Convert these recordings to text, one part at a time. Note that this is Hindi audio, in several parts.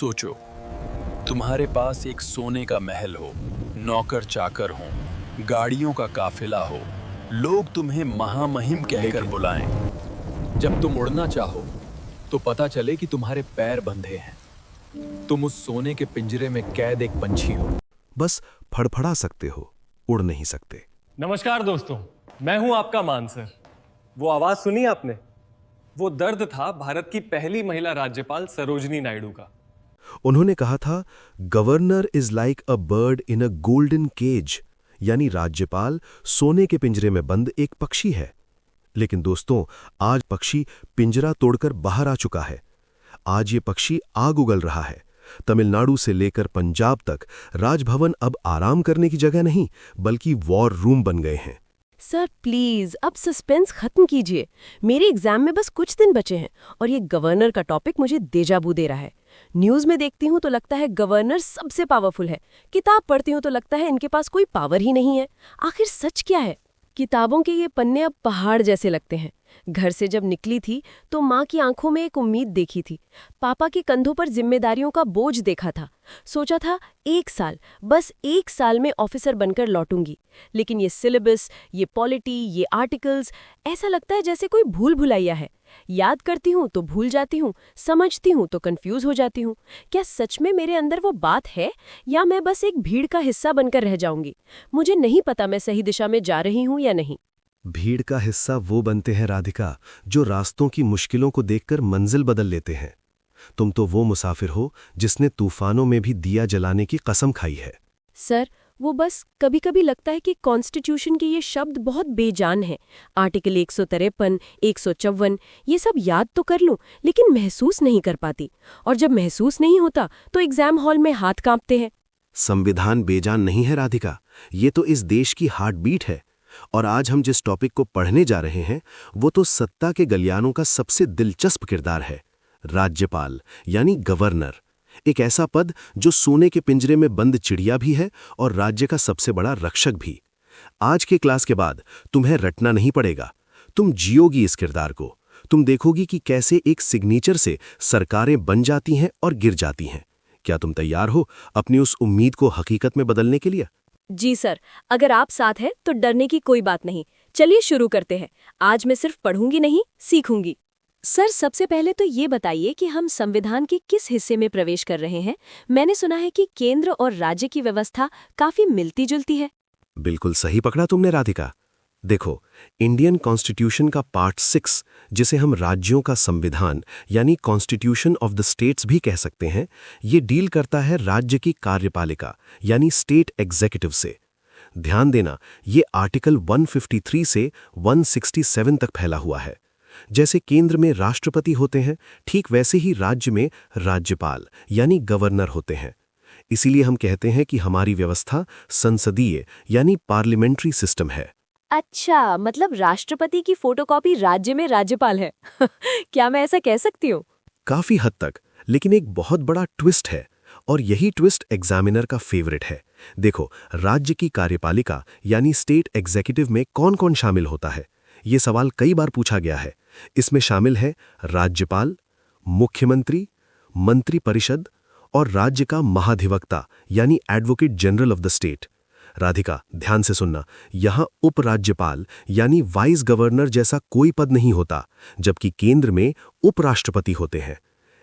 सोचो, तुम्हारे पास एक सोने का महल हो, नौकर चाकर हो, गाड़ियों का काफिला हो, लोग तुम्हें महामहिम कहकर बुलाएं। जब तुम उड़ना चाहो तो पता चले कि तुम्हारे पैर बंधे हैं। तुम उस सोने के पिंजरे में कैद एक पंछी हो। बस फड़फड़ा सकते हो, उड़ नहीं सकते। नमस्कार दोस्तों, मैं हूं आपका मान सर। वो आवाज सुनी आपने? वो दर्द था भारत की पहली महिला राज्यपाल सरोजिनी नायडू का। उन्होंने कहा था, governor is like a bird in a golden cage, यानी राज्यपाल सोने के पिंजरे में बंद एक पक्षी है। लेकिन दोस्तों, आज पक्षी पिंजरा तोड़कर बाहर आ चुका है। आज ये पक्षी आग उगल रहा है। तमिलनाडु से लेकर पंजाब तक राजभवन अब आराम करने की जगह नहीं, बल्कि वॉर रूम बन गए हैं। सर प्लीज अब सस्पेंस खत्म कीजिए। मेरे एग्जाम में बस कुछ दिन बचे हैं और ये गवर्नर का टॉपिक मुझे देजाबू दे रहा है। न्यूज में देखती हूँ तो लगता है गवर्नर सबसे पावरफुल है, किताब पढ़ती हूँ तो लगता है इनके पास कोई पावर ही नहीं है। आखिर सच क्या है? किताबों के ये पन्ने अब पहाड़ जैसे लगते हैं। घर से जब निकली थी तो माँ की आंखों में एक उम्मीद देखी थी, पापा के कंधों पर जिम्मेदारियों का बोझ देखा था। सोचा था 1 साल, बस 1 साल में ऑफिसर बनकर लौटूंगी। लेकिन ये सिलेबस, ये पॉलिटी, ये आर्टिकल्स, ऐसा लगता है जैसे कोई भूल भुलैया है। याद करती हूँ तो भूल जाती हूँ, समझती हूँ तो कंफ्यूज हो जाती हूँ। क्या सच में मेरे अंदर वो बात है या मैं बस एक भीड़ का हिस्सा बनकर रह जाऊंगी? मुझे नहीं पता मैं सही दिशा में जा रही हूँ या नहीं। भीड़ का हिस्सा वो बनते हैं राधिका, जो रास्तों की मुश्किलों को देखकर मंजिल बदल लेते हैं। तुम तो वो मुसाफिर हो जिसने तूफानों में भी दिया जलाने की कसम खाई है। सर, वो बस कभी कभी लगता है कि कॉन्स्टिट्यूशन के ये शब्द बहुत बेजान हैं। आर्टिकल 153, 154, ये सब याद तो कर लूं, लेकिन महसूस नहीं कर पाती। और जब महसूस नहीं होता तो एग्जाम हॉल में हाथ कांपते हैं। संविधान बेजान नहीं है राधिका, ये तो इस देश की हार्ट बीट है। और आज हम जिस टॉपिक को पढ़ने जा रहे हैं वो तो सत्ता के गलियानों का सबसे दिलचस्प किरदार है, राज्यपाल यानी गवर्नर। एक ऐसा पद जो सोने के पिंजरे में बंद चिड़िया भी है और राज्य का सबसे बड़ा रक्षक भी। आज के क्लास के बाद तुम्हें रटना नहीं पड़ेगा, तुम जियोगी इस किरदार को। तुम देखोगी कि कैसे एक सिग्नेचर से सरकारें बन जाती हैं और गिर जाती हैं। क्या तुम तैयार हो अपनी उस उम्मीद को हकीकत में बदलने के लिए? जी सर, अगर आप साथ हैं तो डरने की कोई बात नहीं। चलिए शुरू करते हैं। आज मैं सिर्फ पढ़ूंगी नहीं, सीखूंगी। सर, सबसे पहले तो ये बताइए कि हम संविधान के किस हिस्से में प्रवेश कर रहे हैं। मैंने सुना है कि केंद्र और राज्य की व्यवस्था काफी मिलती जुलती है। बिल्कुल सही पकड़ा तुमने राधिका। देखो, इंडियन कॉन्स्टिट्यूशन का पार्ट 6, जिसे हम राज्यों का संविधान यानी कॉन्स्टिट्यूशन ऑफ द स्टेट्स भी कह सकते हैं, ये डील करता है राज्य की कार्यपालिका यानी स्टेट एग्जीक्यूटिव से। ध्यान देना, ये आर्टिकल 153 से 167 तक फैला हुआ है। जैसे केंद्र में राष्ट्रपति होते हैं, ठीक वैसे ही राज्य में राज्यपाल यानी गवर्नर होते हैं। इसीलिए हम कहते हैं कि हमारी व्यवस्था संसदीय यानी पार्लियामेंट्री सिस्टम है। अच्छा, मतलब राष्ट्रपति की फोटोकॉपी राज्य में राज्यपाल है। क्या मैं ऐसा कह सकती हूँ? काफी हद तक, लेकिन एक बहुत बड़ा ट्विस्ट है, और यही ट्विस्ट एग्जामिनर का फेवरेट है। देखो, राज्य की कार्यपालिका यानी स्टेट एग्जीक्यूटिव में कौन कौन शामिल होता है, ये सवाल कई बार पूछा गया है। इसमें शामिल है राज्यपाल, मुख्यमंत्री, मंत्रिपरिषद और राज्य का महाधिवक्ता यानी advocate general of the state. Radhika, ध्यान से सुनना, यहां उपराज्यपाल यानी वाइस गवर्नर जैसा कोई पद नहीं होता, जबकि केंद्र में उपराष्ट्रपति होते हैं।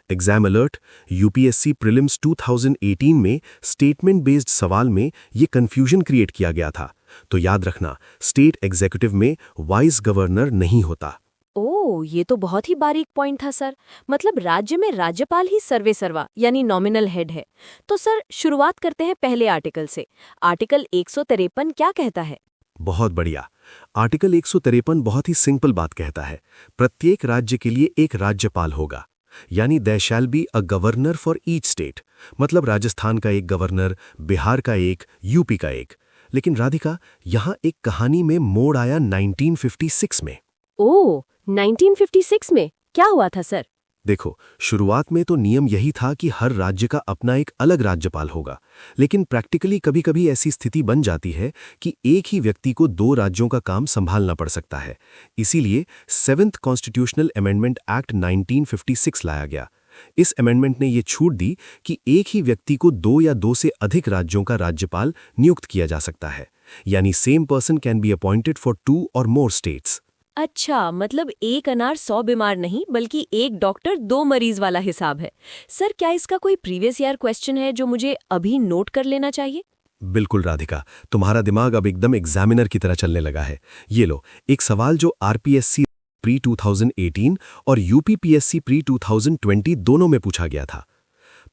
एग्जाम अलर्ट, यूपीएससी प्रीलिम्स 2018 में स्टेटमेंट बेस्ड सवाल में ये कंफ्यूजन क्रिएट किया गया था। तो याद रखना, स्टेट एग्जीक्यूटिव में वाइस गवर्नर नहीं होता। ओह, ये तो बहुत ही बारीक पॉइंट था सर। मतलब राज्य में राज्यपाल ही सर्वे सर्वा यानी नॉमिनल हेड है। तो सर, शुरुआत करते हैं पहले आर्टिकल से। आर्टिकल 153 क्या कहता है? बहुत बढ़िया। आर्टिकल 153 बहुत ही सिंपल बात कहता है, प्रत्येक राज्य के लिए एक राज्यपाल होगा, यानी there shall be a governor for each state. मतलब राजस्थान का एक गवर्नर, बिहार का एक, यूपी का एक। लेकिन राधिका, यहाँ एक कहानी में मोड़ आया 1956 में। ओह, 1956 में क्या हुआ था सर? देखो, शुरुआत में तो नियम यही था कि हर राज्य का अपना एक अलग राज्यपाल होगा, लेकिन प्रैक्टिकली कभी-कभी ऐसी स्थिति बन जाती है कि एक ही व्यक्ति को 2 राज्यों का काम संभालना पड़ सकता है। इसीलिए 7th कॉन्स्टिट्यूशनल अमेंडमेंट एक्ट 1956 लाया गया, इस अमेंडमेंट ने ये छूट दी कि एक ही व्यक्ति को 2 या 2 से अधिक राज्यों का राज्यपाल नियुक्त किया जा सकता है, यानी same person can be appointed for 2 और मोर स्टेट्स। अच्छा, मतलब एक अनार 100 बीमार नहीं, बल्कि एक डॉक्टर 2 मरीज वाला हिसाब है। सर, क्या इसका कोई प्रीवियस ईयर क्वेश्चन है जो मुझे अभी नोट कर लेना चाहिए? बिल्कुल राधिका, तुम्हारा दिमाग अब एकदम एग्जामिनर की तरह चलने लगा है। ये लो, एक सवाल जो आरपीएससी प्री 2018 और यूपीपीएससी प्री 2020 दोनों में पूछा गया था।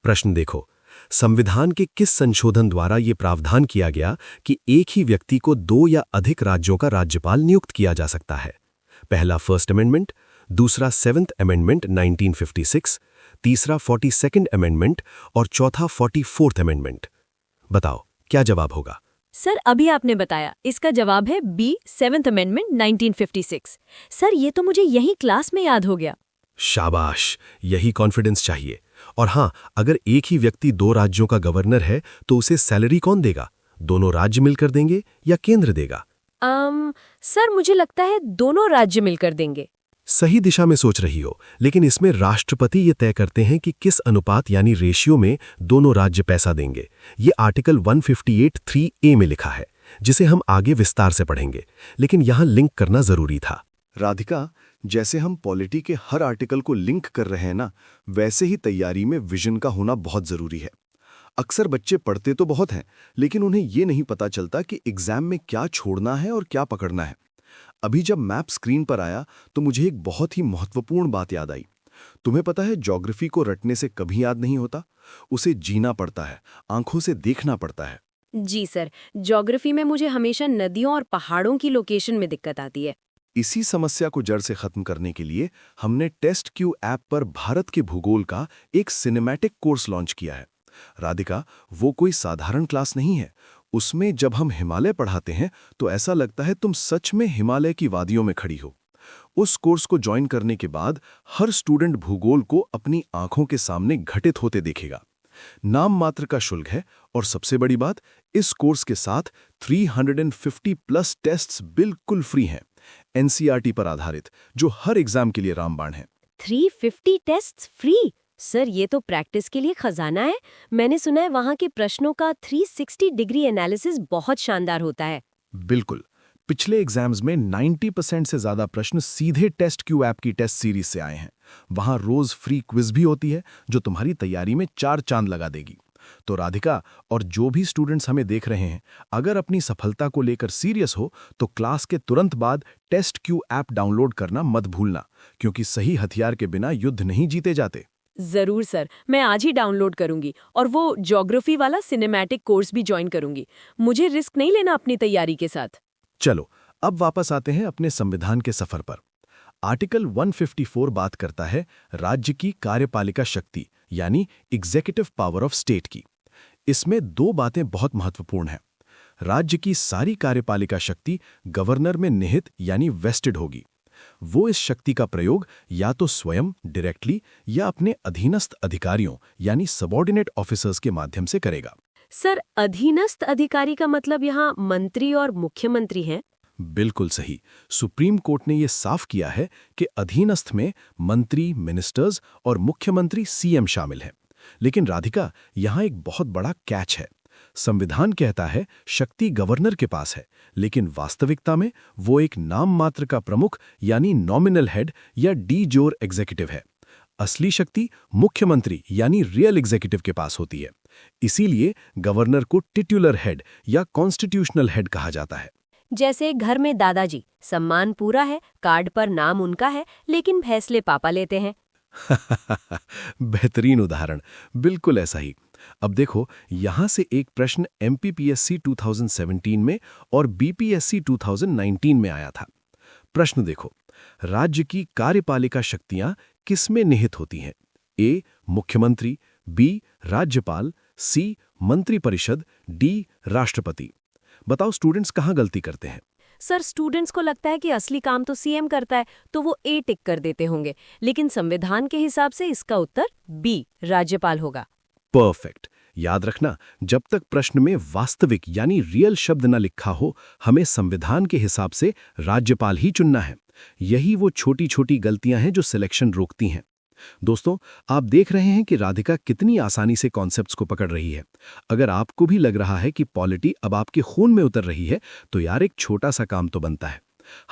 प्रश्न देखो, संविधान के किस संशोधन द्वारा ये प्रावधान किया गया कि एक ही व्यक्ति को 2 या अधिक राज्यों का राज्यपाल नियुक्त किया जा सकता है? पहला फर्स्ट अमेंडमेंट, दूसरा 7th अमेंडमेंट 1956, तीसरा 42nd अमेंडमेंट और चौथा 44th अमेंडमेंट। बताओ क्या जवाब होगा? सर, अभी आपने बताया, इसका जवाब है बी, 7th अमेंडमेंट 1956। सर, ये तो मुझे यही क्लास में याद हो गया। शाबाश, यही कॉन्फिडेंस चाहिए। और हाँ, अगर एक ही व्यक्ति 2 राज्यों का गवर्नर है तो उसे सैलरी कौन देगा? दोनों राज्य मिलकर देंगे या केंद्र देगा? सर, मुझे लगता है दोनों राज्य मिलकर देंगे। सही दिशा में सोच रही हो, लेकिन इसमें राष्ट्रपति ये तय करते हैं कि किस अनुपात यानी रेशियो में दोनों राज्य पैसा देंगे। ये आर्टिकल 158(3)A में लिखा है, जिसे हम आगे विस्तार से पढ़ेंगे, लेकिन यहाँ लिंक करना जरूरी था। राधिका, जैसे हम पॉलिटी के हर आर्टिकल को लिंक कर रहे हैं ना, वैसे ही तैयारी में विजन का होना बहुत जरूरी है। अक्सर बच्चे पढ़ते तो बहुत हैं, लेकिन उन्हें ये नहीं पता चलता कि एग्जाम में क्या छोड़ना है और क्या पकड़ना है। अभी जब मैप स्क्रीन पर आया तो मुझे एक बहुत ही महत्वपूर्ण बात याद आई। तुम्हें पता है, ज्योग्राफी को रटने से कभी याद नहीं होता, उसे जीना पड़ता है, आंखों से देखना पड़ता है। जी सर, ज्योग्राफी में मुझे हमेशा नदियों और पहाड़ों की लोकेशन में दिक्कत आती है। इसी समस्या को जड़ से खत्म करने के लिए हमने टेस्ट क्यू ऐप पर भारत के भूगोल का एक सिनेमैटिक कोर्स लॉन्च किया है। राधिका, वो कोई साधारण क्लास नहीं है। उसमें जब हम हिमालय पढ़ाते हैं तो ऐसा लगता है तुम सच में हिमालय की वादियों में खड़ी हो। उस कोर्स को ज्वाइन करने के बाद हर स्टूडेंट भूगोल को अपनी आंखों के सामने घटित होते देखेगा। नाम मात्र का शुल्क है, और सबसे बड़ी बात, इस कोर्स के साथ 350+ टेस्ट्स बिल्कुल फ्री हैं, एनसीईआरटी पर आधारित, जो हर एग्जाम के लिए रामबाण है। 350 टेस्ट्स फ्री? सर, ये तो प्रैक्टिस के लिए खजाना है। मैंने सुना है वहाँ के प्रश्नों का 360 डिग्री एनालिसिस बहुत शानदार होता है। बिल्कुल, पिछले एग्जाम्स में 90% से ज्यादा प्रश्न सीधे टेस्ट क्यू ऐप की टेस्ट सीरीज से आए हैं। वहां रोज फ्री क्विज भी होती है, जो तुम्हारी तैयारी में 4 चांद लगा देगी। तो राधिका और जो भी स्टूडेंट्स हमें देख रहे हैं, अगर अपनी सफलता को लेकर सीरियस हो तो क्लास के तुरंत बाद टेस्ट क्यू ऐप डाउनलोड करना मत भूलना, क्योंकि सही हथियार के बिना युद्ध नहीं जीते जाते। जरूर सर, मैं आज ही डाउनलोड करूंगी और वो ज्योग्राफी वाला सिनेमैटिक कोर्स भी ज्वाइन करूंगी। मुझे रिस्क नहीं लेना अपनी तैयारी के साथ। चलो, अब वापस आते हैं अपने संविधान के सफर पर। आर्टिकल 154 बात करता है राज्य की कार्यपालिका शक्ति यानी एग्जीक्यूटिव पावर ऑफ स्टेट की। इसमें 2 बातें बहुत महत्वपूर्ण हैं। राज्य की सारी कार्यपालिका शक्ति गवर्नर में निहित यानी वेस्टेड होगी। वो इस शक्ति का प्रयोग या तो स्वयं डायरेक्टली या अपने अधीनस्थ अधिकारियों यानी सबऑर्डिनेट ऑफिसर्स के माध्यम से करेगा। सर, अधीनस्थ अधिकारी का मतलब यहाँ मंत्री और मुख्यमंत्री हैं? बिल्कुल सही। सुप्रीम कोर्ट ने यह साफ किया है कि अधीनस्थ में मंत्री, मिनिस्टर्स और मुख्यमंत्री सीएम शामिल हैं। लेकिन राधिका, यहाँ एक बहुत बड़ा कैच है। संविधान कहता है शक्ति गवर्नर के पास है, लेकिन वास्तविकता में वो एक नाम मात्र का प्रमुख यानी नॉमिनल हेड या डी जोर एग्जीक्यूटिव है। असली शक्ति मुख्यमंत्री यानी रियल एग्जीक्यूटिव के पास होती है। इसीलिए गवर्नर को टिट्युलर हेड या कॉन्स्टिट्यूशनल हेड कहा जाता है। जैसे घर में दादाजी, सम्मान पूरा है, कार्ड पर नाम उनका है, लेकिन फैसले पापा लेते हैं। बेहतरीन उदाहरण, बिल्कुल ऐसा ही। अब देखो, यहां से एक प्रश्न एमपीपीएससी 2017 में और बीपीएससी 2019 में आया था। प्रश्न देखो, राज्य की कार्यपालिका शक्तियां किसमें निहित होती हैं? ए मुख्यमंत्री, बी राज्यपाल, सी मंत्रिपरिषद, डी राष्ट्रपति। बताओ स्टूडेंट्स कहां गलती करते हैं? सर, स्टूडेंट्स को लगता है कि असली काम तो सीएम करता है, तो वो ए टिक कर देते होंगे, लेकिन संविधान के हिसाब से इसका उत्तर बी राज्यपाल होगा। परफेक्ट। याद रखना, जब तक प्रश्न में वास्तविक यानी रियल शब्द न लिखा हो, हमें संविधान के हिसाब से राज्यपाल ही चुनना है। यही वो छोटी छोटी गलतियां हैं जो सिलेक्शन रोकती हैं। दोस्तों, आप देख रहे हैं कि राधिका कितनी आसानी से कॉन्सेप्ट्स को पकड़ रही है। अगर आपको भी लग रहा है कि पॉलिटी अब आपके खून में उतर रही है, तो यार एक छोटा सा काम तो बनता है।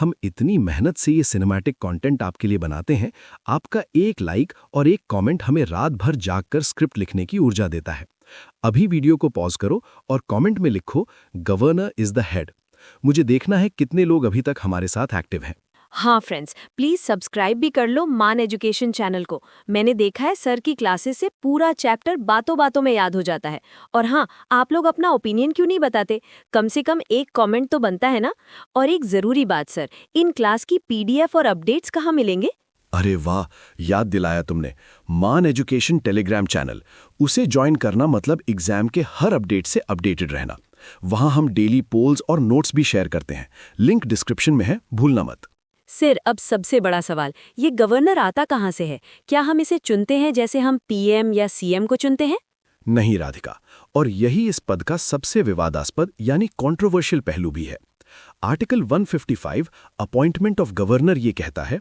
हम इतनी मेहनत से ये सिनेमैटिक कंटेंट आपके लिए बनाते हैं। आपका एक लाइक और एक कमेंट हमें रात भर जागकर स्क्रिप्ट लिखने की ऊर्जा देता है। अभी वीडियो को पॉज करो और कमेंट में लिखो, गवर्नर इज द हेड। मुझे देखना है कितने लोग अभी तक हमारे साथ एक्टिव हैं। हाँ फ्रेंड्स, प्लीज सब्सक्राइब भी कर लो मान एजुकेशन चैनल को। मैंने देखा है सर की क्लासेस से पूरा चैप्टर बातों बातों में याद हो जाता है। और हाँ, आप लोग अपना ओपिनियन क्यों नहीं बताते? कम से कम एक कमेंट तो बनता है ना। और एक जरूरी बात सर, इन क्लास की पीडीएफ और अपडेट्स कहाँ मिलेंगे? अरे वाह, याद दिलाया तुमने। मान एजुकेशन टेलीग्राम चैनल, उसे ज्वाइन करना मतलब एग्जाम के हर अपडेट से अपडेटेड रहना। वहां हम डेली पोल्स और नोट्स भी शेयर करते हैं। लिंक डिस्क्रिप्शन में है, भूलना मत। सर, अब सबसे बड़ा सवाल, ये गवर्नर आता कहाँ से है? क्या हम इसे चुनते हैं जैसे हम पीएम या सीएम को चुनते हैं? नहीं राधिका, और यही इस पद का सबसे विवादास्पद यानी कंट्रोवर्शियल पहलू भी है। आर्टिकल 155 अपॉइंटमेंट ऑफ गवर्नर ये कहता है,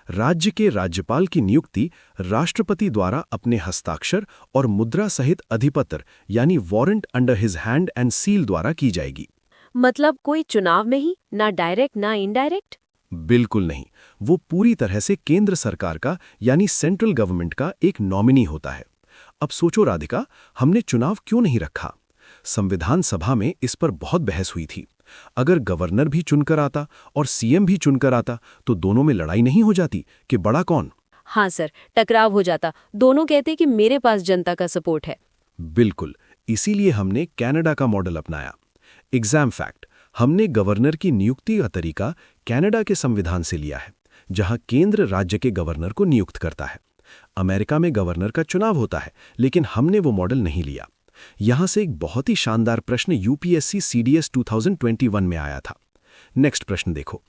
राज्य के राज्यपाल की नियुक्ति राष्ट्रपति द्वारा अपने हस्ताक्षर और मुद्रा सहित अधिपत्र यानी warrant under his hand and seal द्वारा की जाएगी। मतलब कोई चुनाव में ही, ना डायरेक्ट ना इनडायरेक्ट? बिल्कुल नहीं, वो पूरी तरह से केंद्र सरकार का यानी सेंट्रल गवर्नमेंट का एक नॉमिनी होता है। अब सोचो राधिका, हमने चुनाव क्यों नहीं रखा? संविधान सभा में इस पर बहुत बहस हुई थी। अगर गवर्नर भी चुनकर आता और सीएम भी चुनकर आता तो दोनों में लड़ाई नहीं हो जाती कि बड़ा कौन? हाँ सर, टकराव हो जाता। दोनों कहते कि मेरे पास जनता का सपोर्ट है। बिल्कुल, इसीलिए हमने कनाडा का मॉडल अपनाया। एग्जाम फैक्ट, हमने गवर्नर की नियुक्ति का तरीका कनाडा के संविधान से लिया है, जहां केंद्र राज्य के गवर्नर को नियुक्त करता है। अमेरिका में गवर्नर का चुनाव होता है, लेकिन हमने वो मॉडल नहीं लिया। यहां से एक बहुत ही शानदार प्रश्न यूपीएससी सीडीएस 2021 में आया था। नेक्स्ट प्रश्न देखो,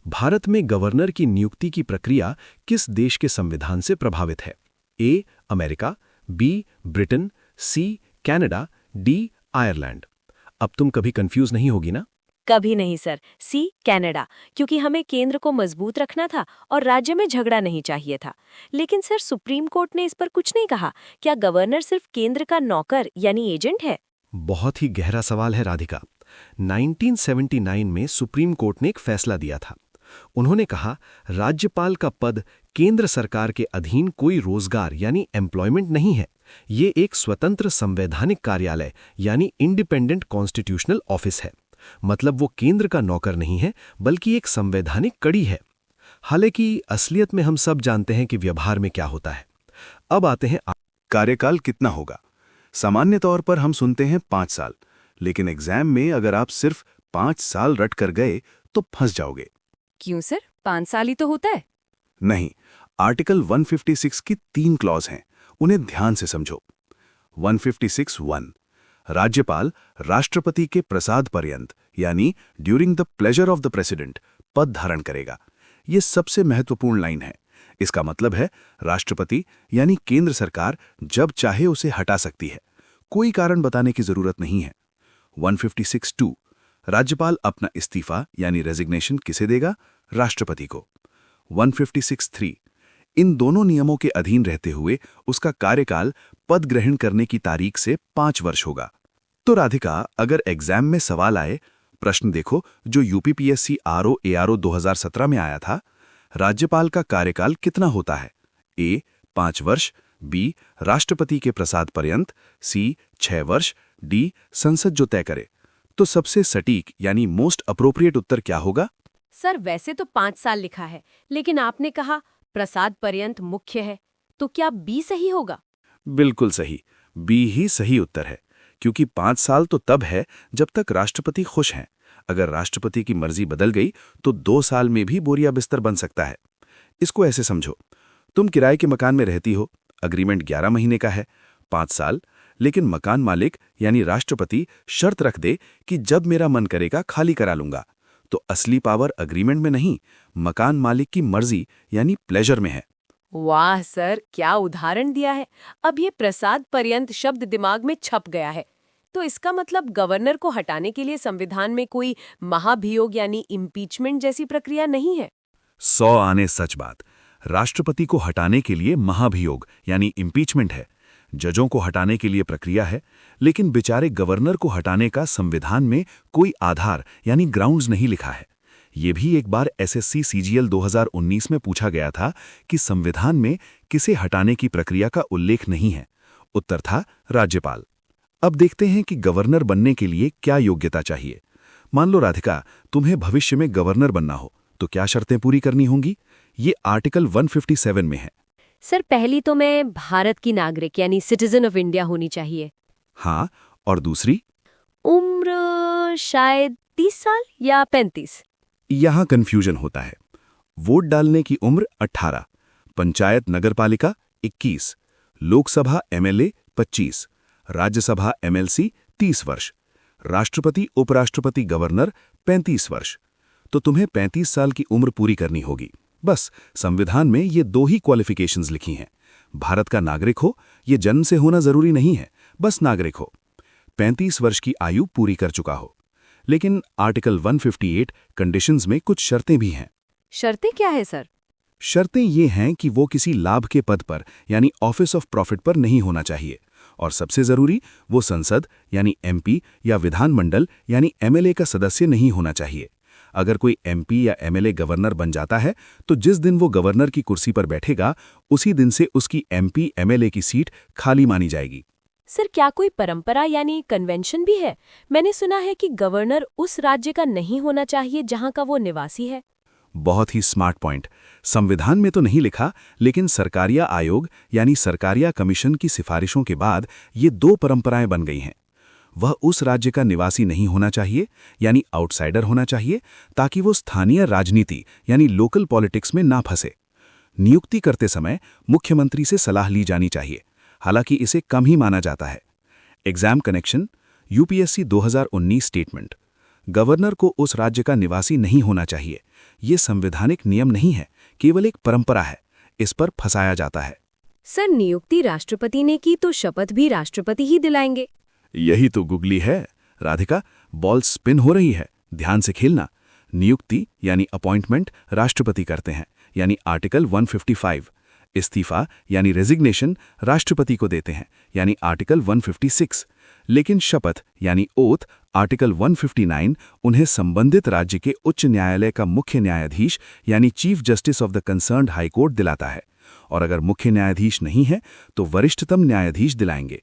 भारत में गवर्नर की नियुक्ति की प्रक्रिया किस देश के संविधान से प्रभावित है? A America, B Britain, C Canada, D Ireland. अब तुम कभी कंफ्यूज नहीं होगी ना? कभी नहीं सर, सी कनाडा, क्योंकि हमें केंद्र को मजबूत रखना था और राज्य में झगड़ा नहीं चाहिए था। लेकिन सर, सुप्रीम कोर्ट ने इस पर कुछ नहीं कहा। क्या गवर्नर सिर्फ केंद्र का नौकर यानी एजेंट है? बहुत ही गहरा सवाल है राधिका। 1979 में सुप्रीम कोर्ट ने एक फैसला दिया था। उन्होंने कहा, राज्यपाल का पद केंद्र सरकार के अधीन कोई रोजगार यानी एम्प्लॉयमेंट नहीं है। ये एक स्वतंत्र संवैधानिक कार्यालय यानी इंडिपेंडेंट कॉन्स्टिट्यूशनल ऑफिस है। मतलब वो केंद्र का नौकर नहीं है, बल्कि एक संवैधानिक कड़ी है। हालांकि असलियत में हम सब जानते हैं कि व्यवहार में क्या होता है। अब आते हैं कार्यकाल कितना होगा। सामान्य तौर पर हम सुनते हैं 5 साल, लेकिन एग्जाम में अगर आप सिर्फ 5 साल रट कर गए तो फंस जाओगे। क्यों सर, 5 साल ही तो होता है। नहीं, आर्टिकल 156 की 3 क्लॉज हैं, उन्हें ध्यान से समझो। 156(1) राज्यपाल राष्ट्रपति के प्रसाद पर्यंत यानी during the pleasure of the president पद धारण करेगा। ये सबसे महत्वपूर्ण लाइन है। इसका मतलब है राष्ट्रपति यानी केंद्र सरकार जब चाहे उसे हटा सकती है, कोई कारण बताने की जरूरत नहीं है। 156(2) राज्यपाल अपना इस्तीफा यानी रेजिग्नेशन किसे देगा? राष्ट्रपति को। 156(3) इन दोनों नियमों के अधीन रहते हुए उसका कार्यकाल पद ग्रहण करने की तारीख से 5 वर्ष होगा। तो राधिका, अगर एग्जाम में सवाल आए, प्रश्न देखो जो यूपीपीएससी आरओ एआरओ 2017 में आया था, राज्यपाल का कार्यकाल कितना होता है? ए 5 वर्ष, बी राष्ट्रपति के प्रसाद पर्यंत, सी 6 वर्ष, डी संसद जो तय करे। तो सबसे सटीक यानी मोस्ट अप्रोप्रिएट उत्तर क्या होगा? सर, वैसे तो 5 साल लिखा है, लेकिन आपने कहा प्रसाद पर्यंत मुख्य है, तो क्या बी सही होगा? बिल्कुल सही, बी ही सही उत्तर है, क्योंकि 5 साल तो तब है जब तक राष्ट्रपति खुश हैं। अगर राष्ट्रपति की मर्जी बदल गई तो 2 साल में भी बोरिया बिस्तर बन सकता है। इसको ऐसे समझो, तुम किराए के मकान में रहती हो, अग्रीमेंट 11 महीने का है, 5 साल, लेकिन मकान मालिक यानी राष्ट्रपति शर्त रख दे कि जब मेरा मन करेगा खाली करा लूंगा, तो असली पावर अग्रीमेंट में नहीं, मकान मालिक की मर्जी यानी प्लेजर में है। वाह सर, क्या उदाहरण दिया है। अब ये प्रसाद पर्यंत शब्द दिमाग में छप गया है। तो इसका मतलब गवर्नर को हटाने के लिए संविधान में कोई महाभियोग यानी इम्पीचमेंट जैसी प्रक्रिया नहीं है? 100 आने सच बात। राष्ट्रपति को हटाने के लिए महाभियोग यानी इम्पीचमेंट है, जजों को हटाने के लिए प्रक्रिया है, लेकिन बेचारे गवर्नर को हटाने का संविधान में कोई आधार यानी ग्राउंड्स नहीं लिखा है। ये भी एक बार एसएससी सीजीएल 2019 में पूछा गया था कि संविधान में किसे हटाने की प्रक्रिया का उल्लेख नहीं है। उत्तर था राज्यपाल। अब देखते हैं कि गवर्नर बनने के लिए क्या योग्यता चाहिए। मान लो राधिका, तुम्हें भविष्य में गवर्नर बनना हो तो क्या शर्तें पूरी करनी होंगी? ये आर्टिकल 157 में है। सर, पहली तो मैं भारत की नागरिक यानी सिटीजन ऑफ इंडिया होनी चाहिए। हाँ, और दूसरी? उम्र शायद 30 साल या 35। यहां कंफ्यूजन होता है। वोट डालने की उम्र 18, पंचायत नगरपालिका 21, लोकसभा एमएलए 25, राज्यसभा एमएलसी 30 वर्ष, राष्ट्रपति उपराष्ट्रपति गवर्नर 35 वर्ष। तो तुम्हें 35 साल की उम्र पूरी करनी होगी। बस संविधान में ये 2 ही क्वालिफिकेशंस लिखी हैं। भारत का नागरिक हो, ये जन्म से होना जरूरी नहीं है, बस नागरिक हो, 35 वर्ष की आयु पूरी कर चुका हो। लेकिन आर्टिकल 158 कंडीशंस में कुछ शर्तें भी हैं। शर्तें क्या है सर? शर्तें ये हैं कि वो किसी लाभ के पद पर यानी ऑफिस ऑफ प्रॉफिट पर नहीं होना चाहिए, और सबसे जरूरी, वो संसद यानी एमपी या विधानमंडल यानी एमएलए का सदस्य नहीं होना चाहिए। अगर कोई एमपी या एमएलए गवर्नर बन जाता है तो जिस दिन वो गवर्नर की कुर्सी पर बैठेगा उसी दिन से उसकी एमपी एमएलए की सीट खाली मानी जाएगी। सर, क्या कोई परंपरा यानी कन्वेंशन भी है? मैंने सुना है कि गवर्नर उस राज्य का नहीं होना चाहिए जहां का वो निवासी है। बहुत ही स्मार्ट पॉइंट। संविधान में तो नहीं लिखा, लेकिन सरकारिया आयोग यानी सरकारिया कमीशन की सिफारिशों के बाद ये 2 परंपराएं बन गई हैं। वह उस राज्य का निवासी नहीं होना चाहिए यानी आउटसाइडर होना चाहिए, ताकि वो स्थानीय राजनीति यानी लोकल पॉलिटिक्स में ना फंसे। नियुक्ति करते समय मुख्यमंत्री से सलाह ली जानी चाहिए, हालांकि इसे कम ही माना जाता है। Exam connection UPSC 2019 statement. Governor को उस राज्य का निवासी नहीं होना चाहिए। ये संवैधानिक नियम नहीं है, केवल एक परंपरा है। इस पर फंसाया जाता है। सर, नियुक्ति राष्ट्रपति ने की तो शपथ भी राष्ट्रपति ही दिलाएंगे। यही तो गुगली है। राधिका, बॉल स्पिन हो रही है, ध्यान से खेलना। नियुक्ति यानी अपॉइंटमेंट राष्ट्रपति करते हैं, यानी आर्टिकल 155। इस्तीफा यानी रेजिग्नेशन राष्ट्रपति को देते हैं, यानी आर्टिकल 156। लेकिन शपथ यानी ओथ आर्टिकल 159 उन्हें संबंधित राज्य के उच्च न्यायालय का मुख्य न्यायाधीश यानी chief justice of the concerned high court दिलाता है, और अगर मुख्य न्यायाधीश नहीं है तो वरिष्ठतम न्यायाधीश दिलाएंगे।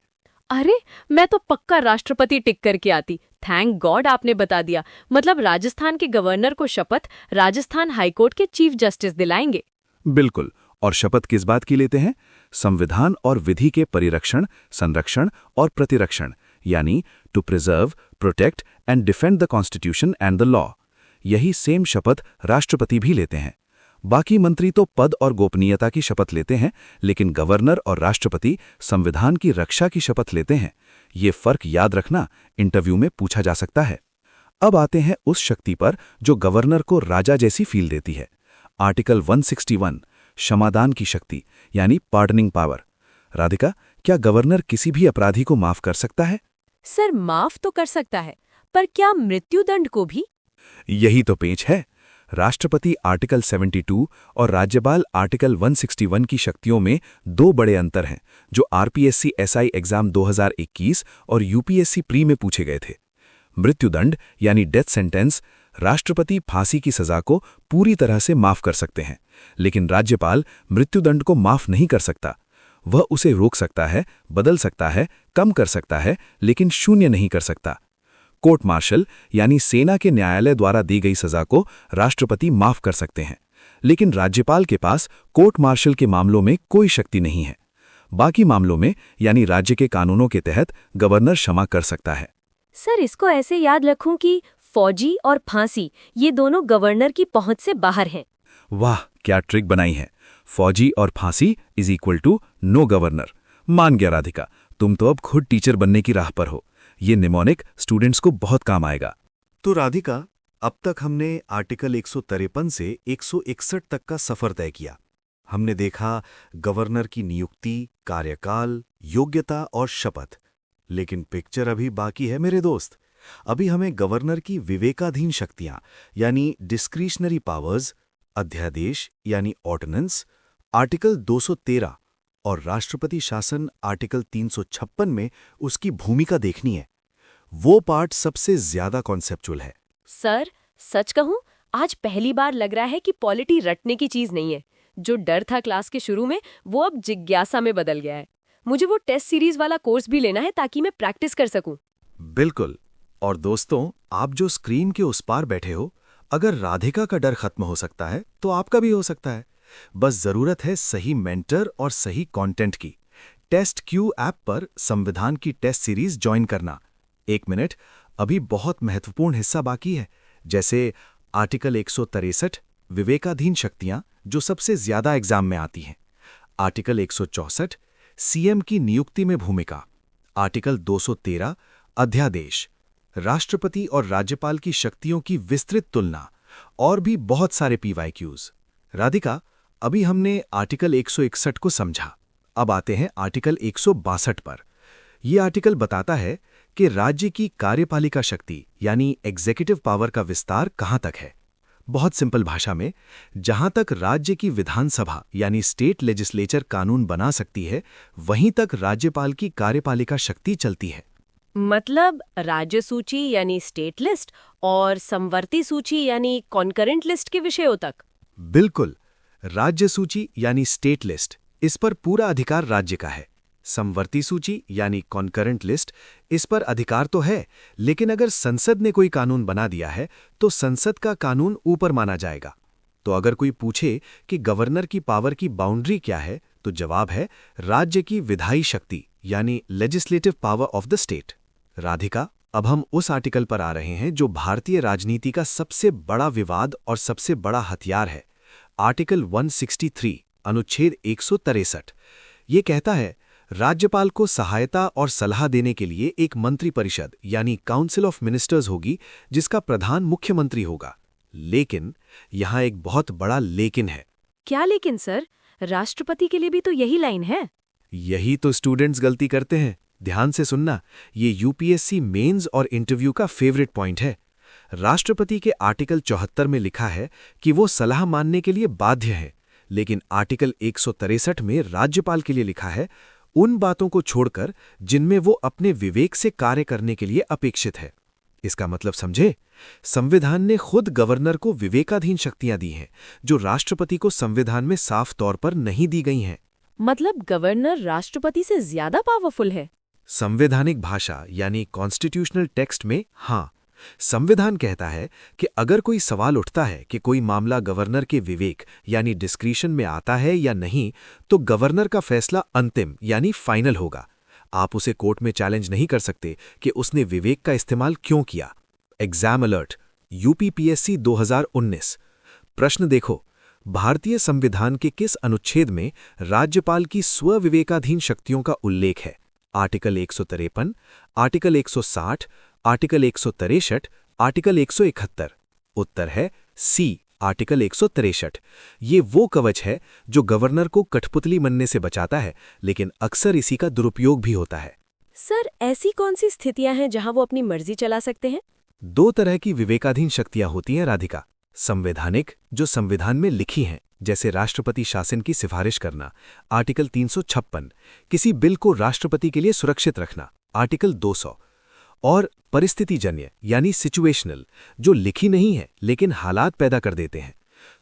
अरे, मैं तो पक्का राष्ट्रपति टिक करके आती। थैंक गॉड आपने बता दिया। मतलब राजस्थान के गवर्नर को शपथ राजस्थान हाईकोर्ट के चीफ जस्टिस दिलाएंगे। बिल्कुल। और शपथ किस बात की लेते हैं? संविधान और विधि के परिरक्षण, संरक्षण और प्रतिरक्षण, यानी to preserve, protect and defend the constitution and the law. यही सेम शपथ राष्ट्रपति भी लेते हैं। बाकी मंत्री तो पद और गोपनीयता की शपथ लेते हैं, लेकिन गवर्नर और राष्ट्रपति संविधान की रक्षा की शपथ लेते हैं। ये फर्क याद रखना, इंटरव्यू में पूछा जा सकता है। अब आते हैं उस शक्ति पर जो गवर्नर को राजा जैसी फील देती है। आर्टिकल 161 क्षमादान की शक्ति यानी पार्डनिंग पावर। राधिका, क्या गवर्नर किसी भी अपराधी को माफ कर सकता है? सर, माफ तो कर सकता है, पर क्या मृत्युदंड को भी? यही तो पेच है। राष्ट्रपति आर्टिकल 72 और राज्यपाल आर्टिकल 161 की शक्तियों में 2 बड़े अंतर हैं, जो आरपीएससी एसआई एग्जाम 2021 और यूपीएससी प्री में पूछे गए थे। मृत्युदंड यानी डेथ सेंटेंस, राष्ट्रपति फांसी की सजा को पूरी तरह से माफ कर सकते हैं, लेकिन राज्यपाल मृत्युदंड को माफ नहीं कर सकता। वह उसे रोक सकता है, बदल सकता है, कम कर सकता है, लेकिन शून्य नहीं कर सकता। कोर्ट मार्शल यानी सेना के न्यायालय द्वारा दी गई सजा को राष्ट्रपति माफ कर सकते हैं, लेकिन राज्यपाल के पास कोर्ट मार्शल के मामलों में कोई शक्ति नहीं है। बाकी मामलों में यानी राज्य के कानूनों के तहत गवर्नर क्षमा कर सकता है। सर, इसको ऐसे याद रखूं कि फौजी और फांसी ये दोनों गवर्नर की पहुंच से बाहर हैं। वाह, क्या ट्रिक बनाई है। फौजी और फांसी is equal to no governor. मान गया राधिका, तुम तो अब खुद टीचर बनने की राह पर हो। ये निमोनिक स्टूडेंट्स को बहुत काम आएगा। तो राधिका, अब तक हमने आर्टिकल 153 से 161 तक का सफर तय किया। हमने देखा गवर्नर की नियुक्ति, कार्यकाल, योग्यता और शपथ। लेकिन पिक्चर अभी बाकी है मेरे दोस्त। अभी हमें गवर्नर की विवेकाधीन शक्तियां यानी डिस्क्रिशनरी पावर्स, अध्यादेश यानी ऑर्डिनेंस, आर्टिकल 213 और राष्ट्रपति शासन आर्टिकल 356 में उसकी भूमिका देखनी है। वो पार्ट सबसे ज्यादा कॉन्सेप्चुअल है। सर, सच कहूं, आज पहली बार लग रहा है कि पॉलिटी रटने की चीज नहीं है। जो डर था क्लास के शुरू में, वो अब जिज्ञासा में बदल गया है। मुझे वो टेस्ट सीरीज वाला कोर्स भी लेना है ताकि मैं प्रैक्टिस कर सकूं। बिल्कुल। और दोस्तों, आप जो स्क्रीन के उस पार बैठे हो, अगर राधिका का डर खत्म हो सकता है तो आपका भी हो सकता है। बस जरूरत है सही मेंटर और सही कंटेंट की। टेस्ट क्यू ऐप पर संविधान की टेस्ट सीरीज ज्वाइन करना। 1 मिनट, अभी बहुत महत्वपूर्ण हिस्सा बाकी है, जैसे आर्टिकल 163 विवेकाधीन शक्तियां, जो सबसे ज्यादा एग्जाम में आती हैं। आर्टिकल 164 सीएम की नियुक्ति में भूमिका। आर्टिकल 213 अध्यादेश, राष्ट्रपति और राज्यपाल की शक्तियों की विस्तृत तुलना, और भी बहुत सारे पीवाईक्यूज। राधिका, अभी हमने आर्टिकल 161 को समझा। अब आते हैं आर्टिकल 162 पर। यह आर्टिकल बताता है कि राज्य की कार्यपालिका शक्ति यानी एग्जीक्यूटिव पावर का विस्तार कहां तक है। बहुत सिंपल भाषा में, जहां तक राज्य की विधानसभा यानी स्टेट लेजिस्लेचर कानून बना सकती है, वहीं तक राज्यपाल की कार्यपालिका शक्ति चलती है। मतलब राज्य सूची यानी स्टेट लिस्ट और समवर्ती सूची यानी कॉन्करेंट लिस्ट के विषयों तक। बिल्कुल। राज्य सूची यानी स्टेट लिस्ट, इस पर पूरा अधिकार राज्य का है। समवर्ती सूची यानी कॉन्करेंट लिस्ट, इस पर अधिकार तो है, लेकिन अगर संसद ने कोई कानून बना दिया है तो संसद का कानून ऊपर माना जाएगा। तो अगर कोई पूछे कि गवर्नर की पावर की बाउंड्री क्या है, तो जवाब है राज्य की विधायी शक्ति यानी legislative power of the state. Radhika, अब हम उस आर्टिकल पर आ रहे हैं जो भारतीय राजनीति का सबसे बड़ा विवाद और सबसे बड़ा हथियार है। आर्टिकल 163 अनुच्छेद 163। ये कहता है, राज्यपाल को सहायता और सलाह देने के लिए एक मंत्रिपरिषद यानी काउंसिल ऑफ मिनिस्टर्स होगी, जिसका प्रधान मुख्यमंत्री होगा। लेकिन यहां एक बहुत बड़ा लेकिन है। क्या लेकिन सर? राष्ट्रपति के लिए भी तो यही लाइन है। यही तो स्टूडेंट्स गलती करते हैं। ध्यान से सुनना, ये यूपीएससी मेंस और इंटरव्यू का फेवरेट पॉइंट है। राष्ट्रपति के आर्टिकल 74 में लिखा है कि वो सलाह मानने के लिए बाध्य है, लेकिन आर्टिकल 163 में राज्यपाल के लिए लिखा है उन बातों को छोड़कर जिनमें वो अपने विवेक से कार्य करने के लिए अपेक्षित है। इसका मतलब समझे? संविधान ने खुद गवर्नर को विवेकाधीन शक्तियां दी हैं, जो राष्ट्रपति को संविधान में साफ तौर पर नहीं दी गई हैं। मतलब गवर्नर राष्ट्रपति से ज्यादा पावरफुल है? संवैधानिक भाषा यानी कॉन्स्टिट्यूशनल टेक्स्ट में हाँ। संविधान कहता है कि अगर कोई सवाल उठता है कि कोई मामला गवर्नर के विवेक यानी डिस्क्रिशन में आता है या नहीं, तो गवर्नर का फैसला अंतिम यानी फाइनल होगा। आप उसे कोर्ट में चैलेंज नहीं कर सकते कि उसने विवेक का इस्तेमाल क्यों किया। Exam alert, UPPSC 2019। प्रश्न देखो, भारतीय संविधान के किस अनुच्छेद में राज्यपाल की स्वविवेकाधीन शक्तियों का उल्लेख है? Article 153, article 160, article 163, article 171। उत्तर है सी, आर्टिकल 163। ये वो कवच है जो गवर्नर को कठपुतली बनने से बचाता है, लेकिन अक्सर इसी का दुरुपयोग भी होता है। सर, ऐसी कौन सी स्थितियां हैं जहां वो अपनी मर्जी चला सकते हैं? 2 तरह की विवेकाधीन शक्तियां होती हैं राधिका। संवैधानिक, जो संविधान में लिखी हैं, जैसे राष्ट्रपति शासन की सिफारिश करना, आर्टिकल 356, किसी बिल को राष्ट्रपति के लिए सुरक्षित रखना, आर्टिकल 200, और परिस्थितिजन्य यानी सिचुएशनल, जो लिखी नहीं है लेकिन हालात पैदा कर देते हैं।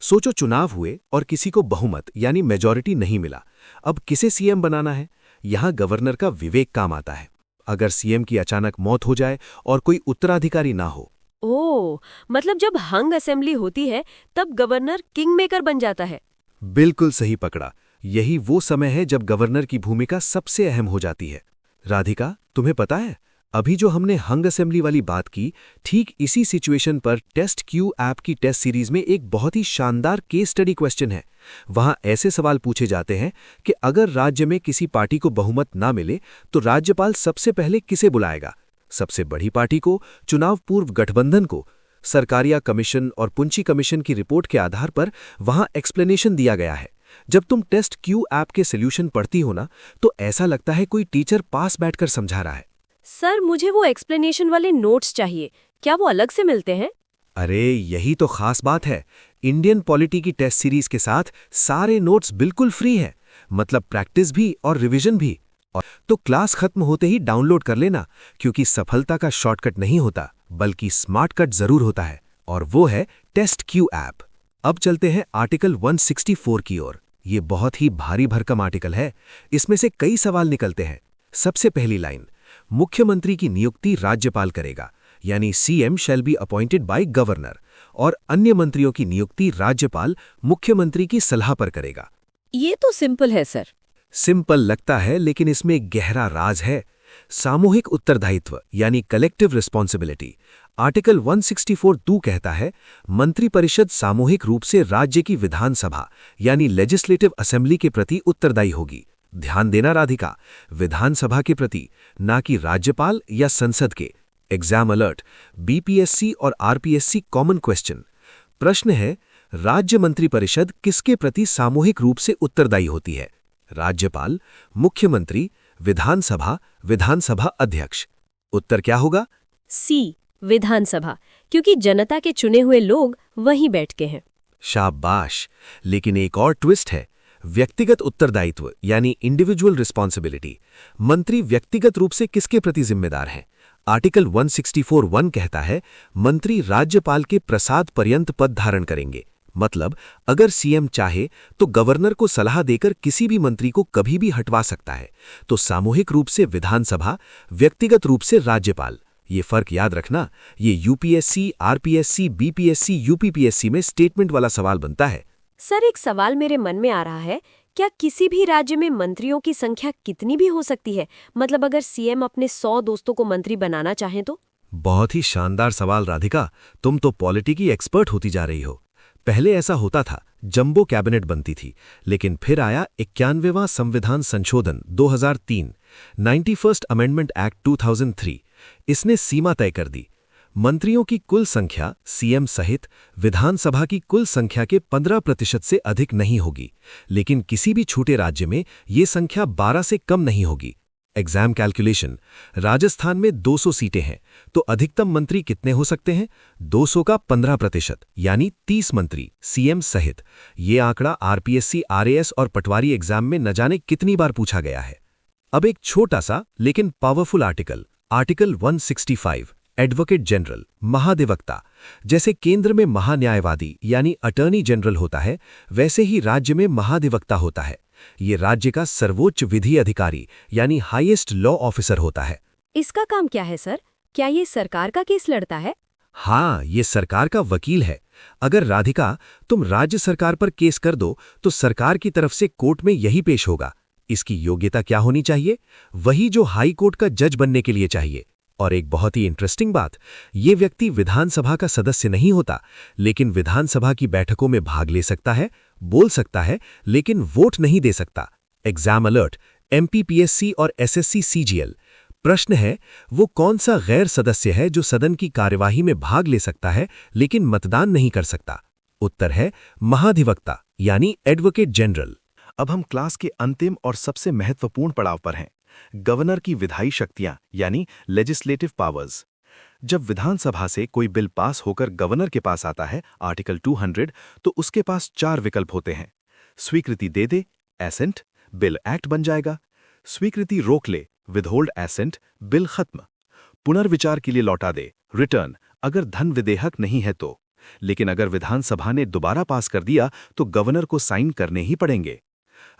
सोचो, चुनाव हुए और किसी को बहुमत यानी मेजॉरिटी नहीं मिला। अब किसे सीएम बनाना है? यहां गवर्नर का विवेक काम आता है। अगर सीएम की अचानक मौत हो जाए और कोई उत्तराधिकारी ना हो। ओह, मतलब जब हंग असेंबली होती है तब गवर्नर किंग मेकर बन जाता है। बिल्कुल सही पकड़ा। यही वो समय है जब गवर्नर की भूमिका सबसे अहम हो जाती है। राधिका, तुम्हें पता है, अभी जो हमने हंग असेंबली वाली बात की, ठीक इसी सिचुएशन पर टेस्ट क्यू ऐप की टेस्ट सीरीज में एक बहुत ही शानदार केस स्टडी क्वेश्चन है। वहां ऐसे सवाल पूछे जाते हैं कि अगर राज्य में किसी पार्टी को बहुमत ना मिले तो राज्यपाल सबसे पहले किसे बुलाएगा? सबसे बड़ी पार्टी को, चुनाव पूर्व गठबंधन को? सरकारिया कमीशन और पुंची कमीशन की रिपोर्ट के आधार पर वहां एक्सप्लेनेशन दिया गया है। जब तुम टेस्ट क्यू ऐप के सोल्यूशन पढ़ती हो ना, तो ऐसा लगता है कोई टीचर पास बैठकर समझा रहा है। सर, मुझे वो एक्सप्लेनेशन वाले नोट्स चाहिए। क्या वो अलग से मिलते हैं? अरे, यही तो खास बात है। इंडियन पॉलिटी की टेस्ट सीरीज के साथ सारे नोट्स बिल्कुल फ्री हैं, मतलब प्रैक्टिस भी और रिवीजन भी। और तो क्लास खत्म होते ही डाउनलोड कर लेना, क्योंकि सफलता का शॉर्टकट नहीं होता बल्कि स्मार्ट कट जरूर होता है, और वो है टेस्ट क्यू ऐप। अब चलते हैं आर्टिकल 164 की ओर। ये बहुत ही भारी भरकम आर्टिकल है। इसमें से कई सवाल निकलते हैं। सबसे पहली लाइन, मुख्यमंत्री की नियुक्ति राज्यपाल करेगा, यानी CM shall be appointed by governor, और अन्य मंत्रियों की नियुक्ति राज्यपाल मुख्यमंत्री की सलाह पर करेगा। ये तो सिंपल है सर। सिंपल लगता है, लेकिन इसमें एक गहरा राज है। सामूहिक उत्तरदायित्व यानी कलेक्टिव रिस्पॉन्सिबिलिटी। आर्टिकल 164(2) कहता है, मंत्रिपरिषद सामूहिक रूप से राज्य की विधानसभा यानी लेजिस्लेटिव असेंबली के प्रति उत्तरदायी होगी। ध्यान देना राधिका, विधानसभा के प्रति, ना कि राज्यपाल या संसद के। एग्जाम अलर्ट, बीपीएससी और आरपीएससी कॉमन क्वेश्चन। प्रश्न है, राज्य मंत्रिपरिषद किसके प्रति सामूहिक रूप से उत्तरदायी होती है? राज्यपाल, मुख्यमंत्री, विधानसभा, विधानसभा अध्यक्ष। उत्तर क्या होगा? सी, विधानसभा, क्योंकि जनता के चुने हुए लोग वहीं बैठ के हैं। शाबाश, लेकिन एक और ट्विस्ट है, व्यक्तिगत उत्तरदायित्व यानी इंडिविजुअल रिस्पॉन्सिबिलिटी। मंत्री व्यक्तिगत रूप से किसके प्रति जिम्मेदार हैं? आर्टिकल 164(1) कहता है, मंत्री राज्यपाल के प्रसाद पर्यंत पद धारण करेंगे। मतलब अगर सीएम चाहे तो गवर्नर को सलाह देकर किसी भी मंत्री को कभी भी हटवा सकता है। तो सामूहिक रूप से विधानसभा, व्यक्तिगत रूप से राज्यपाल। ये फर्क याद रखना, ये यूपीएससी, आरपीएससी, बीपीएससी, यूपीपीएससी में स्टेटमेंट वाला सवाल बनता है। सर, एक सवाल मेरे मन में आ रहा है, क्या किसी भी राज्य में मंत्रियों की संख्या कितनी भी हो सकती है? मतलब अगर सीएम अपने 100 दोस्तों को मंत्री बनाना चाहें तो? बहुत ही शानदार सवाल राधिका, तुम तो पॉलिटी की एक्सपर्ट होती जा रही हो। पहले ऐसा होता था, जंबो कैबिनेट बनती थी, लेकिन फिर आया 91वां संविधान संशोधन 2003, 91st अमेंडमेंट एक्ट 2003। इसने सीमा तय कर दी, मंत्रियों की कुल संख्या सीएम सहित विधानसभा की कुल संख्या के 15% से अधिक नहीं होगी, लेकिन किसी भी छोटे राज्य में ये संख्या 12 से कम नहीं होगी। एग्जाम कैलकुलेशन, राजस्थान में 200 सीटें हैं, तो अधिकतम मंत्री कितने हो सकते हैं? 200 का 15%, यानी 30 मंत्री सीएम सहित। ये आंकड़ा आरपीएससी, आरएएस और पटवारी एग्जाम में न जाने कितनी बार पूछा गया है। अब एक छोटा सा लेकिन powerful article, article 165, advocate general, महाधिवक्ता। जैसे केंद्र में महान्यायवादी यानी अटर्नी जनरल होता है, वैसे ही राज्य में महाधिवक्ता होता है। ये राज्य का सर्वोच्च विधि अधिकारी यानी हाईएस्ट लॉ ऑफिसर होता है। इसका काम क्या है सर? क्या ये सरकार का केस लड़ता है? हाँ, ये सरकार का वकील है। अगर राधिका तुम राज्य सरकार पर केस कर दो तो सरकार की तरफ से कोर्ट में यही पेश होगा। इसकी योग्यता क्या होनी चाहिए? वही जो हाई कोर्ट का जज बनने के लिए चाहिए। और एक बहुत ही इंटरेस्टिंग बात, ये व्यक्ति विधानसभा का सदस्य नहीं होता, लेकिन विधानसभा की बैठकों में भाग ले सकता है, बोल सकता है, लेकिन वोट नहीं दे सकता। एग्जाम अलर्ट, एमपीपीएससी और एसएससी सीजीएल। प्रश्न है, वो कौन सा गैर सदस्य है जो सदन की कार्यवाही में भाग ले सकता है लेकिन मतदान नहीं कर सकता? उत्तर है महाधिवक्ता यानी एडवोकेट जनरल। अब हम क्लास के अंतिम और सबसे महत्वपूर्ण पड़ाव पर हैं, गवर्नर की विधायी शक्तियां यानी लेजिस्लेटिव पावर्स। जब विधानसभा से कोई बिल पास होकर गवर्नर के पास आता है, आर्टिकल 200, तो उसके पास 4 विकल्प होते हैं। स्वीकृति दे दे, एसेंट, बिल एक्ट बन जाएगा। स्वीकृति रोक ले, विदहोल्ड एसेंट, बिल खत्म। पुनर्विचार के लिए लौटा दे, रिटर्न, अगर धन विदेहक नहीं है तो। लेकिन अगर विधानसभा ने दोबारा पास कर दिया तो गवर्नर को साइन करने ही पड़ेंगे।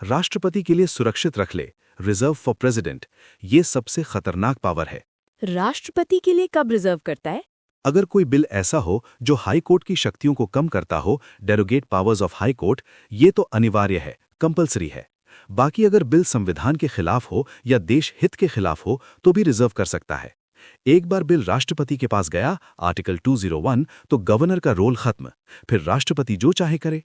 राष्ट्रपति के लिए सुरक्षित रख ले, रिजर्व फॉर प्रेसिडेंट। ये सबसे खतरनाक पावर है। राष्ट्रपति के लिए कब रिजर्व करता है? अगर कोई बिल ऐसा हो जो हाई कोर्ट की शक्तियों को कम करता हो, derogate powers of high court, ये तो अनिवार्य है, कंपलसरी है। बाकी अगर बिल संविधान के खिलाफ हो या देश हित के खिलाफ हो तो भी रिजर्व कर सकता है। एक बार बिल राष्ट्रपति के पास गया, आर्टिकल 201, तो गवर्नर का रोल खत्म, फिर राष्ट्रपति जो चाहे करे।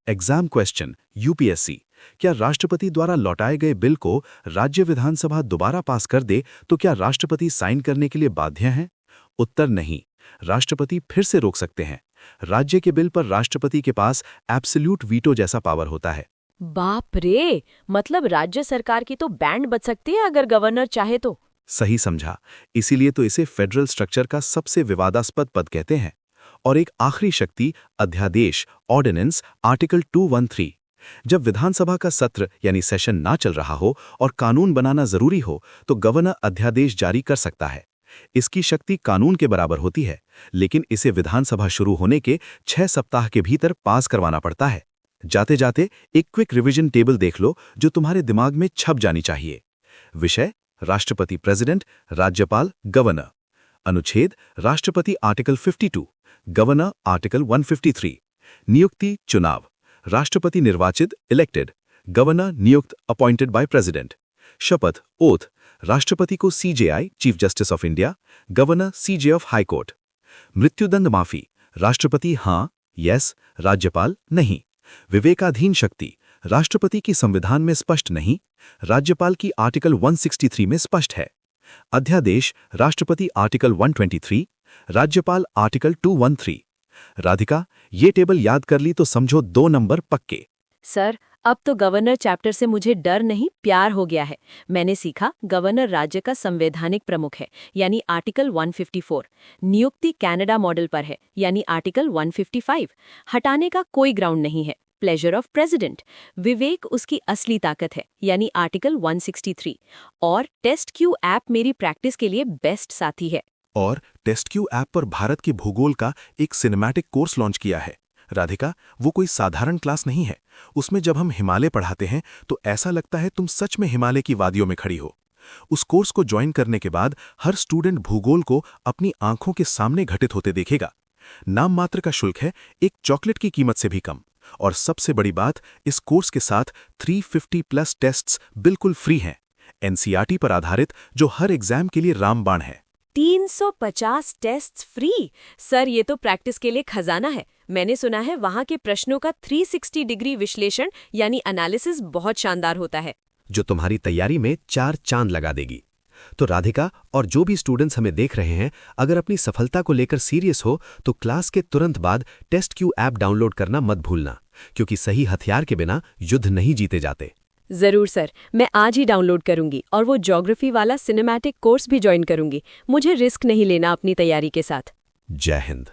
एग्जाम क्वेश्चन, यूपीएससी, क्या राष्ट्रपति द्वारा लौटाए गए बिल को राज्य विधानसभा दोबारा पास कर दे तो क्या राष्ट्रपति साइन करने के लिए बाध्य हैं? उत्तर नहीं, राष्ट्रपति फिर से रोक सकते हैं। राज्य के बिल पर राष्ट्रपति के पास एब्सोल्यूट वीटो जैसा पावर होता है। बाप रे, मतलब राज्य सरकार की तो बैंड बज सकती है अगर गवर्नर चाहे तो। सही समझा, इसीलिए तो इसे फेडरल स्ट्रक्चर का सबसे विवादास्पद पद कहते हैं। और एक आखिरी शक्ति अध्यादेश ऑर्डिनेंस आर्टिकल 213। जब विधानसभा का सत्र यानी सेशन ना चल रहा हो और कानून बनाना जरूरी हो तो गवर्नर अध्यादेश जारी कर सकता है। इसकी शक्ति कानून के बराबर होती है, लेकिन इसे विधानसभा शुरू होने के 6 सप्ताह के भीतर पास करवाना पड़ता है। जाते जाते एक क्विक रिवीजन टेबल देख लो जो तुम्हारे दिमाग में छप जानी चाहिए। विषय राष्ट्रपति प्रेसिडेंट, राज्यपाल गवर्नर। अनुच्छेद राष्ट्रपति आर्टिकल 52, गवर्नर आर्टिकल 153। नियुक्ति चुनाव, राष्ट्रपति निर्वाचित इलेक्टेड, गवर्नर नियुक्त अपॉइंटेड बाय प्रेसिडेंट। शपथ ओथ, राष्ट्रपति को CJI chief justice of India, governor CJ of high court. मृत्युदंड माफी, राष्ट्रपति हां यस, राज्यपाल नहीं। विवेकाधीन शक्ति, राष्ट्रपति की संविधान में स्पष्ट नहीं, राज्यपाल की आर्टिकल 163 में स्पष्ट है। अध्यादेश राष्ट्रपति आर्टिकल 123, राज्यपाल आर्टिकल 213। राधिका, ये टेबल याद कर ली तो समझो 2 नंबर पक्के। सर, अब तो गवर्नर चैप्टर से मुझे डर नहीं प्यार हो गया है। मैंने सीखा गवर्नर राज्य का संवैधानिक प्रमुख है यानी आर्टिकल 154। नियुक्ति कनाडा मॉडल पर है यानी आर्टिकल 155। हटाने का कोई ग्राउंड नहीं है, प्लेजर ऑफ प्रेसिडेंट। विवेक उसकी असली ताकत है यानी आर्टिकल 163। और टेस्ट क्यू ऐप मेरी प्रैक्टिस के लिए बेस्ट साथी है। और टेस्टक्यू ऐप पर भारत के भूगोल का एक सिनेमैटिक कोर्स लॉन्च किया है। राधिका, वो कोई साधारण क्लास नहीं है। उसमें जब हम हिमालय पढ़ाते हैं तो ऐसा लगता है तुम सच में हिमालय की वादियों में खड़ी हो। उस कोर्स को ज्वाइन करने के बाद हर स्टूडेंट भूगोल को अपनी आंखों के सामने घटित होते देखेगा। नाम मात्र का शुल्क है, एक चॉकलेट की कीमत से भी कम। और सबसे बड़ी बात, इस कोर्स के साथ 350+ टेस्ट्स बिल्कुल फ्री हैं, एनसीईआरटी पर आधारित, जो हर एग्जाम के लिए रामबाण है। 350 टेस्ट फ्री? सर, ये तो प्रैक्टिस के लिए खजाना है। मैंने सुना है वहाँ के प्रश्नों का 360 डिग्री विश्लेषण यानी एनालिसिस बहुत शानदार होता है, जो तुम्हारी तैयारी में 4 चांद लगा देगी। तो राधिका और जो भी स्टूडेंट्स हमें देख रहे हैं, अगर अपनी सफलता को लेकर सीरियस हो तो क्लास के तुरंत बाद टेस्ट क्यू ऐप डाउनलोड करना मत भूलना, क्योंकि सही हथियार के बिना युद्ध नहीं जीते जाते। जरूर सर, मैं आज ही डाउनलोड करूंगी और वो ज्योग्राफी वाला सिनेमैटिक कोर्स भी ज्वाइन करूंगी। मुझे रिस्क नहीं लेना अपनी तैयारी के साथ। जय हिंद।